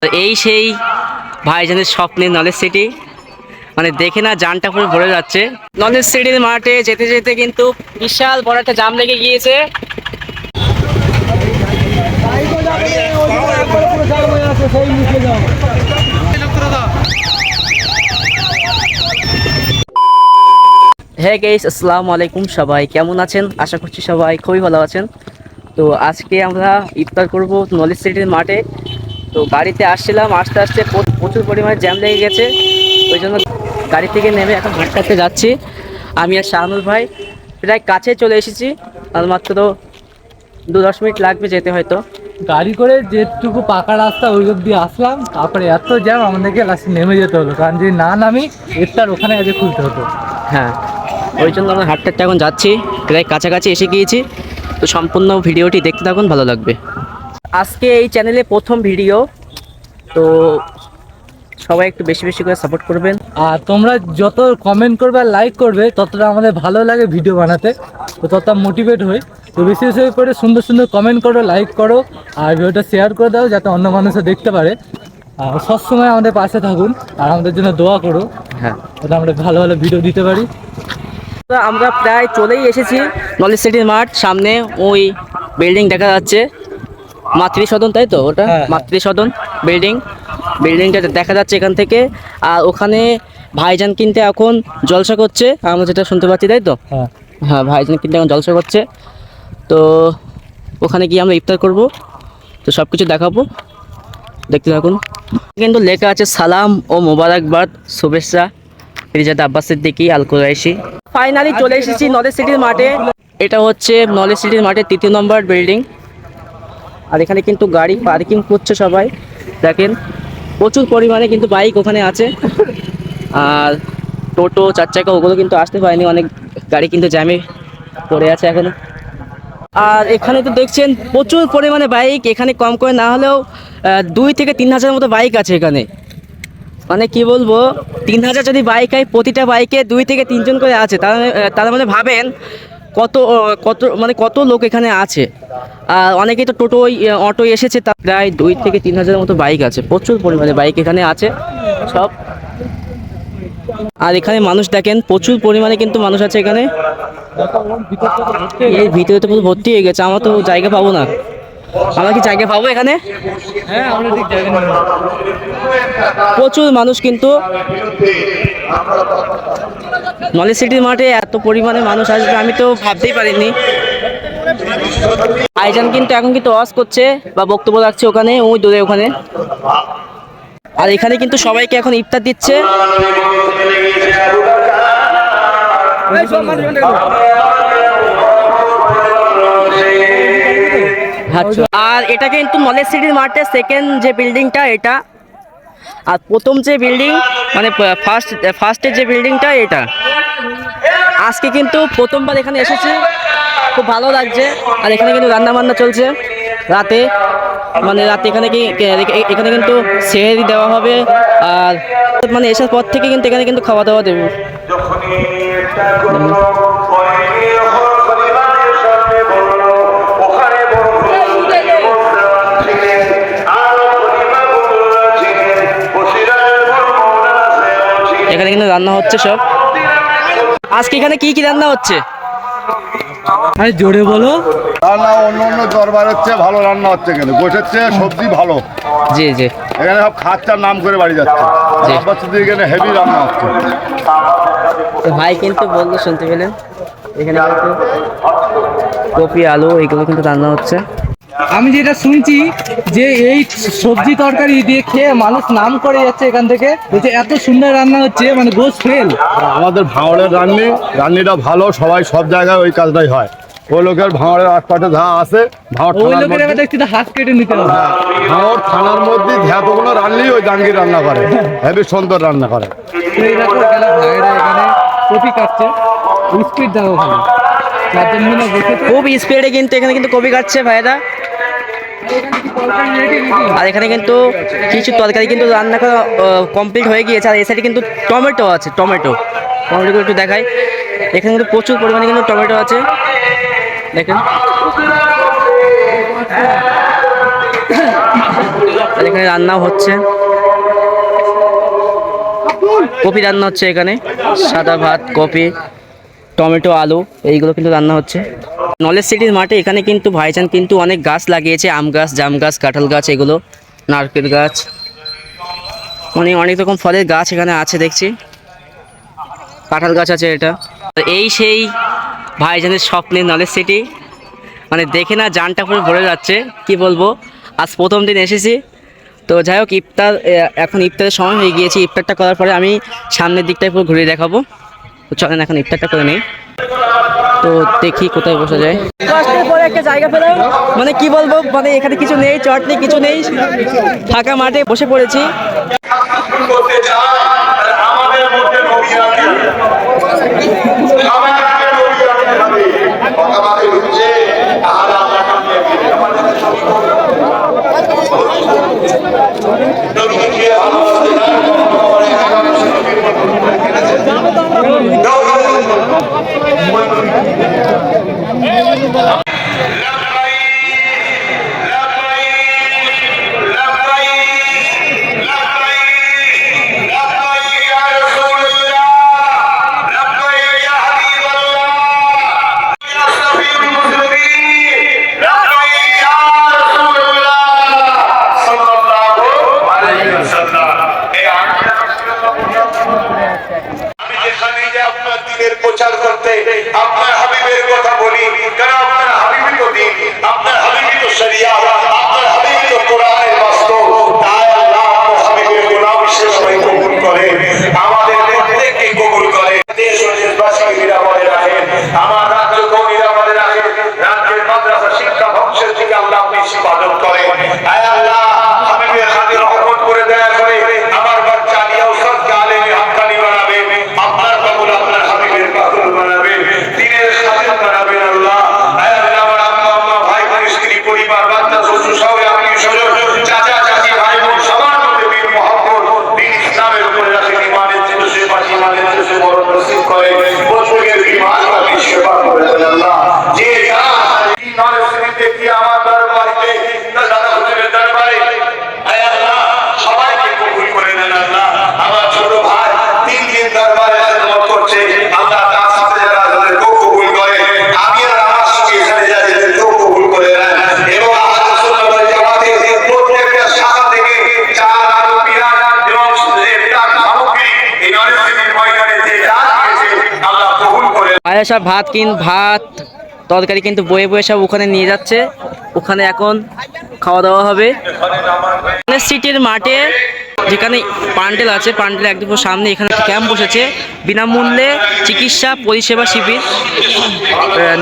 এই সেই ভাইজানের স্বপ্নের নলেজ সিটি, মানে দেখে না জানটা পুরো ভরে যাচ্ছে। নলেজ সিটির মাঠে যেতে যেতে কিন্তু বিশাল বড় একটা জাম লেগে গিয়েছে। হ্যাঁ গাইস, আসসালামু আলাইকুম। সবাই কেমন আছেন? আশা করছি সবাই খুবই ভালো আছেন। তো আজকে আমরা ইফতার করব নলেজ সিটির মাঠে। তো গাড়িতে আসছিলাম, আস্তে আস্তে প্রচুর পরিমাণে জ্যাম লেগে গেছে। ওই জন্য গাড়ি থেকে নেমে এখন হাঁটতে যাচ্ছি। আমি আর শাহানুর ভাই প্রায় কাছে চলে এসেছি, আর মাত্র 2-10 মিনিট লাগবে যেতে হয়তো। গাড়ি করে যেটুকু পাকা রাস্তা ওই অব্দি আসলাম, তারপরে এত জ্যাম আমাদেরকে লাস্টে নেমে যেতে হলো, কারণ যদি না নামি ইফতার ওখানে আগে খুলতে হতো। হ্যাঁ, ওই জন্য আমরা হাঁটতে হাঁটতে এখন যাচ্ছি, প্রায় কাছাকাছি এসে গিয়েছি। তো সম্পূর্ণ ভিডিওটি দেখতে থাকুন, ভালো লাগবে। আজকে এই চ্যানেলে প্রথম ভিডিও, তো সবাই একটু বেশি বেশি করে সাপোর্ট করবেন। আর তোমরা যত কমেন্ট করবে আর লাইক করবে ততটা আমাদের ভালো লাগে ভিডিও বানাতে, তো ততটা মোটিভেট হই। তো বেশি বেশি করে সুন্দর সুন্দর কমেন্ট করো, লাইক করো, আর ভিডিওটা শেয়ার করে দাও যাতে অন্য মানুষও দেখতে পারে। আর সবসময় আমাদের পাশে থাকুন আর আমাদের জন্য দোয়া করো, হ্যাঁ, যাতে আমরা ভালো ভালো ভিডিও দিতে পারি। তো আমরা প্রায় চলেই এসেছি নলেজ সিটির মাঠ। সামনে ওই বিল্ডিং দেখা যাচ্ছে, মাতৃ সদন, তাই তো? ওটা হ্যাঁ। মাতৃ সদন বিল্ডিংটা দেখা যাচ্ছে এখান থেকে। আর ওখানে ভাইজান কিনতে এখন জলসা করছে, আমরা যেটা শুনতে পাচ্ছি, তাই তো? হ্যাঁ, হ্যাঁ, ভাইজান কিনতে এখন জলসা করছে। তো ওখানে গিয়ে আমরা ইফতার করব, তো সব কিছু দেখাবো, দেখতে থাকুন। কিন্তু লেখা আছে সালাম ও মোবারকবাদ, শুভেচ্ছা রিজাত আব্বাস সিদ্দিকী আল কুরাইশি। ফাইনালি চলে এসেছি নলেজ সিটির মাঠে। এটা হচ্ছে নলেজ সিটির মাঠে 3 নম্বর বিল্ডিং। আর এখানে কিন্তু গাড়ি পার্কিং করছে সবাই, দেখেন প্রচুর পরিমাণে কিন্তু বাইক ওখানে আছে। আর টোটো 4 চাকা ওগুলো কিন্তু আসতে পারেনি, অনেক গাড়ি কিন্তু জ্যামে পড়ে আছে এখনো। আর এখানে তো দেখছেন প্রচুর পরিমাণে বাইক, এখানে কম করে না হলেও 2 থেকে 3 হাজার মতো বাইক আছে এখানে। মানে কি বলবো, 3,000 যদি বাইক হয়, প্রতিটা বাইকে 2 থেকে 3 জন করে আছে, তার মানে ভাবেন কত কত মানে কত লোক এখানে আছে। আর অনেকেই তো টোটো অটো এসেছে, তা প্রায় 2 থেকে 3 হাজারের মতো বাইক আছে, প্রচুর পরিমাণে বাইক এখানে আছে সব। আর এখানে মানুষ দেখেন, প্রচুর পরিমাণে কিন্তু মানুষ আছে এখানে। এই ভিতরে তো পুরো ভর্তি হয়ে গেছে, আমরা তো জায়গা পাবো না। আমরা কি জায়গা পাবো এখানে? হ্যাঁ, আমরা ঠিক জায়গা নেব। প্রচুর মানুষ কিন্তু নলেজ সিটির মাঠে এত পরিমাণে মানুষ আসবে আমি তো ভাবতেই পারিনি। ভাইজান কিন্তু এখন কিন্তু ওয়াজ করছে বা বক্তব্য রাখছে ওখানে, ওই দূরে ওখানে। আর এখানে কিন্তু সবাইকে এখন ইফতার দিচ্ছে। আর এটা কিন্তু নলেজ সিটির মাঠে সেকেন্ড যে বিল্ডিংটা এটা, আর প্রথম যে বিল্ডিং মানে ফার্স্টের যে বিল্ডিংটা এটা। আজকে কিন্তু প্রথমবার এখানে এসেছি, খুব ভালো লাগছে। আর এখানে কিন্তু রান্না বান্না চলছে রাতে, মানে রাতে এখানে কিন্তু সেহরি দেওয়া হবে। আর মানে এসার পর থেকে কিন্তু এখানে কিন্তু খাওয়া দাওয়া দেবে। এখানে কিন্তু রান্না হচ্ছে সব। আজকে এখানে কি কি রান্না হচ্ছে? আরে জোরে বলো। রান্না অন্য অন্য দরবারের চেয়ে ভালো রান্না হচ্ছে, কিন্তু গোছের চেয়ে সবজি ভালো। জি জি, এখানে সব খাচ্চার নাম করে বাড়ি যাচ্ছে। জি। আব্বাস সিদ্দিকী এখানে হেভি রান্না হচ্ছে। তো ভাই কিন্তু বললো, শুনতে পেলেন, এখানে কিন্তু কপি আলু এগুলো কিন্তু রান্না হচ্ছে। আমি যেটা শুনছি যে এই সবজি তরকারি দিয়ে খেয়ে মানুষ নাম করে যাচ্ছে এখান থেকে, বলছে এত সুন্দর রান্না হচ্ছে, মানে গোস ফেল। আমাদের ভাঙড়ের রান্নিটা ভালো, সবাই সব জায়গায় ওই কাজটাই হয়। ওই লোকের ভাঙড়ের আশপাশে যা আছে, ওই লোকের এবার দেখছি তো হাত কেটে নিতে হবে। ভাঙড় থানার মধ্যে ধ্যাতগুলো রান্নি ওই জাঙ্গির রান্না করে, হেভি সুন্দর রান্না করে। তো এই দেখো এখানে ভাইরা এখানে কপি কাটছে, স্পিড দাও ভালো, যার জন্য না বসেছে। খুব স্পিডে কিন্তু এখানে কিন্তু কপি কাটছে ভাইরা। আর এখানে কিন্তু কিছু তরকারি কিন্তু রান্না করা কমপ্লিট হয়ে গিয়েছে। আর এই সাইডে কিন্তু টমেটো আছে, টমেটো একটু দেখাই। এখানে কিন্তু প্রচুর পরিমাণে কিন্তু টমেটো আছে, দেখেন। আর এখানে রান্নাও হচ্ছে, কপি রান্না হচ্ছে এখানে, সাদা ভাত, কপি, টমেটো, আলু, এইগুলো কিন্তু রান্না হচ্ছে। নলেজ সিটির মাঠে এখানে কিন্তু ভাইজান কিন্তু অনেক গাছ লাগিয়েছে, আম গাছ, জাম গাছ, কাঁঠাল গাছ, এগুলো নারকেল গাছ, মানে অনেক রকম ফলের গাছ এখানে আছে দেখছি, কাঁঠাল গাছ আছে। এটা এই সেই ভাইজানের স্বপ্নের নলেজ সিটি, মানে দেখে না জানটা পুরো ভরে যাচ্ছে, কি বলবো। আজ প্রথম দিন এসেছি, তো যাই হোক ইফতার, এখন ইফতারের সময় হয়ে গিয়েছে। ইফতারটা করার পরে আমি সামনের দিকটায় পুরো ঘুরে দেখাবো। তো চলেন এখন ইফতারটা করে নেই, তো দেখি কোথায় বসা যায়। কষ্টের পরে একটা জায়গা পেলাম, মানে কি বলবো, মানে এখানে কিছু নেই, চট নেই, কিছু নেই, ফাঁকা মাঠে বসে পড়েছি। প্রচার করতে আপনার হাবিবের কথা বলি, কারণ আপনার হাবিবই তো দিন, আপনার হাবিবই তো শরিয়াত, আপনার হাবিবই তো কোরআনের বাস্তব। তাই আল্লাহ হাবিবের গোলাম হিসেবে সবাই কবুল করে, আমাদের প্রত্যেককে কবুল করে। দেশ ও দেশবাসীকে নিরাপদে রাখেন, আমার রাজ্যকেও নিরাপদে রাখেন, রাজ্যের মাদ্রাসা শিক্ষা ধ্বংসের থেকে আল্লাহ আপনি হিফাজত করেন। আয় আল্লাহ হাবিবের হাতে রহমত করে দয়া করে আমার বাচ্চা আলিয়া উসাদকে আলেমে হাক্কানি বানাবে, আপনার কবুল আপনার হাবিবের কবুল বানাবে, দ্বীনের খাদেম বানাবেন আল্লাহ। আয় আল্লাহ আমার আম্মা আম্মা ভাই বোন স্ত্রী পরিবার বাচ্চা শ্বশুর সহ আত্মীয় স্বজন চাচা চাচি ভাই বোন সবার মধ্যে বীর মহব্বত দ্বীন ইসলামের উপরে রাখেন, ইমানের চেতসে বাঁচি, ইমানের চেতসে মরণ নসিব করে, বছরের ইমান রাখি সেবা করে দেন আল্লাহ। যে নলেজ সিটিতে কি আমার দরবারে দাদা হুজুরের দরবারে, আয় আল্লাহ সবাইকে কবুল করে নেন আল্লাহ। আমার ছোট ভাই 3 দিন দরবারে খেদমত করছে, আল্লাহ তার সাথে যারা তাদেরকেও কবুল করে, আমি আর আমার সাথে এখানে যাদেরকেও কবুল করে নেন, এবং আহলে সুন্নাত ওয়াল জামাতের প্রত্যেকটা শাখা থেকে চার আলু বিরাট এবং তার সামগ্রী এই নলেজ সিটির ময়দানে যে যা দিয়েছে আল্লাহ কবুল করে। আয়েশা ভাত তরকারি কিন্তু বয়ে বয়ে সব ওখানে নিয়ে যাচ্ছে, ওখানে এখন খাওয়া দাওয়া হবে। সিটির মাঠে যেখানে পান্ডেল আছে, পান্ডেল একদম সামনে এখানে ক্যাম্প বসেছে, বিনামূল্যে চিকিৎসা পরিষেবা শিবির,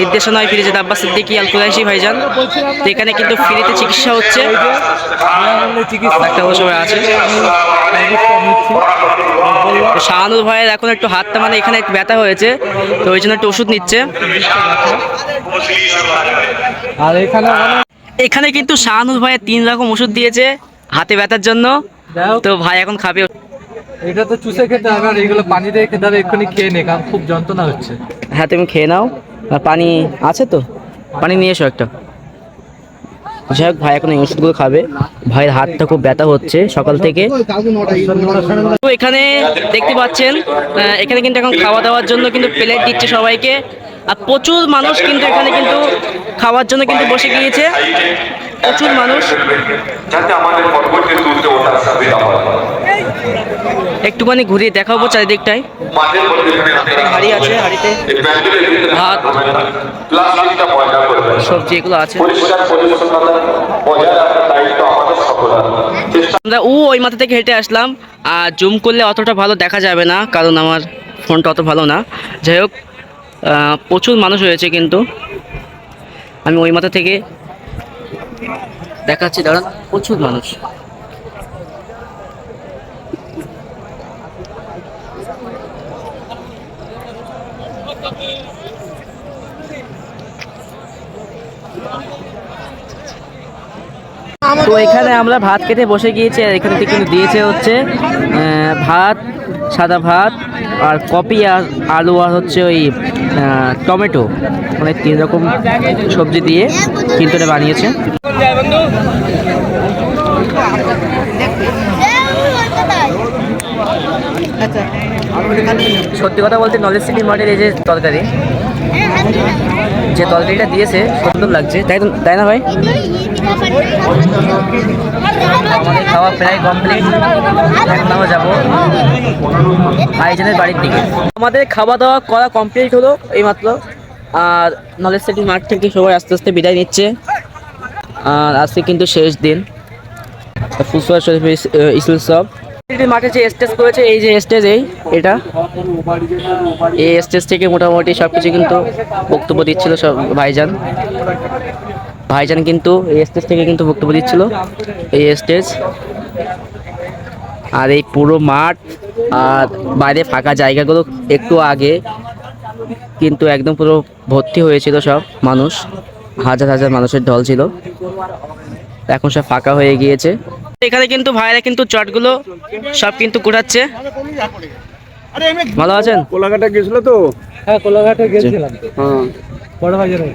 নির্দেশনায় ফিরেছে আব্বাস সিদ্দিকী আল কুরাইশি ভাইজান। তো এখানে কিন্তু ফ্রিতে চিকিৎসা হচ্ছে, ডাক্তার সবাই আছে। শাহানুর ভাইয়ের এখন একটু হাতটা, মানে এখানে একটু ব্যথা হয়েছে, তো ওই জন্য একটু ওষুধ নিচ্ছে। আর এখানে কিন্তু শাহানুর ভাইয়ের 3 রকম ওষুধ দিয়েছে হাতে ব্যথার জন্য, তো ভাই এখন খাবে। এটা তো চুষে খেতে হবে, আর এইগুলো পানি দিয়ে খেতে হবে, এক্ষুনি খেয়ে নে, কারণ খুব যন্ত্রণা হচ্ছে। হ্যাঁ তুমি খেয়ে নাও, আর পানি আছে তো, পানি নিয়ে এসো একটা। যাই হোক ভাই এখন এই ওষুধগুলো খাবে, ভাইয়ের হাতটা খুব ব্যথা হচ্ছে সকাল থেকে। তো এখানে দেখতে পাচ্ছেন, এখানে কিন্তু এখন খাওয়া দাওয়ার জন্য কিন্তু প্লেট দিচ্ছে সবাইকে, আর প্রচুর মানুষ কিন্তু এখানে কিন্তু খাওয়ার জন্য কিন্তু বসে গিয়েছে, প্রচুর মানুষ। একটুখানি ঘুরিয়ে দেখাবো চারিদিকটায়, হাড়ি আছে, হাড়িতে ভাত সবজি এগুলো আছে। আমরা ওই মাথা থেকে হেঁটে আসলাম, আর জুম করলে অতটা ভালো দেখা যাবে না, কারণ আমার ফোনটা অত ভালো না। যাই হোক প্রচুর মানুষ হয়েছে, কিন্তু আমি ওই মাথা থেকে দেখাচ্ছি, দাঁড়ান, প্রচুর মানুষ। তো এখানে আমরা ভাত খেতে বসে গিয়েছি, আর এখানে কিন্তু দিয়েছে হচ্ছে ভাত, সাদা ভাত, আর কপি, আর আলু, আর হচ্ছে ওই টমেটো, মানে 3 রকম সবজি দিয়ে কিন্তু এটা বানিয়েছে। সত্যি কথা বলতে নলেজ সিটি মার্টের এই যে তরকারি, যে তরকারিটা দিয়েছে সুন্দর লাগছে, তাই না ভাই? আমাদের খাওয়া প্রায় কমপ্লিট, এখন আমরা যাবো ভাইজানের বাড়ির দিকে। আমাদের খাওয়া দাওয়া করা কমপ্লিট হলো এইমাত্র, আর নলেজ সিটি মাঠ থেকে সবাই আস্তে আস্তে বিদায় নিচ্ছে। আর আজকে কিন্তু শেষ দিন ফুসফা শরীফ স্কুল সব মাঠে যে স্টেজ করেছে, এই যে স্টেজ এটা এই স্টেজ থেকে মোটামুটি সব কিছু কিন্তু বক্তব্য দিচ্ছিল সব ভাইজান কিন্তু এই স্টেজ থেকে কিন্তু বক্তব্য দিচ্ছিল, এই স্টেজ। আর এই পুরো মাঠ আর বাইরে ফাঁকা জায়গাগুলো একটু আগে কিন্তু একদম পুরো ভর্তি হয়েছিল সব মানুষ, হাজার হাজার মানুষের ঢল ছিল, এখন সব ফাঁকা হয়ে গিয়েছে। এখানে কিন্তু ভাইরা কিন্তু চটগুলো সব কিন্তু কুড়াচ্ছে। ভালো আছেন? কোলাঘাটে গেছিল তো? হ্যাঁ, কোলাঘাটে গেছিলাম। হ্যাঁ, বড় বাজারে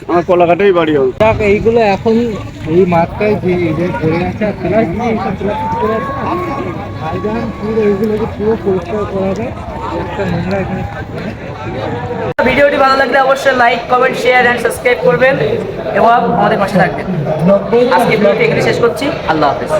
আমার কোলাঘাটেই বাড়ি। দেখ, এইগুলো এখন এই মাঠটায় যে পড়ে আছে আর প্লাস্টিক করে আছে, ভাইজান পুরো এইগুলোকে পুরো পরিষ্কার করা যায়, একটা নোংরা এখানে থাকবে না। ভিডিওটি ভালো লাগলে অবশ্যই like, comment, share and subscribe করবেন এবং আমাদের পাশে থাকবেন। আজকে ভিডিওটি এখানে শেষ করছি। আল্লাহ হাফেজ।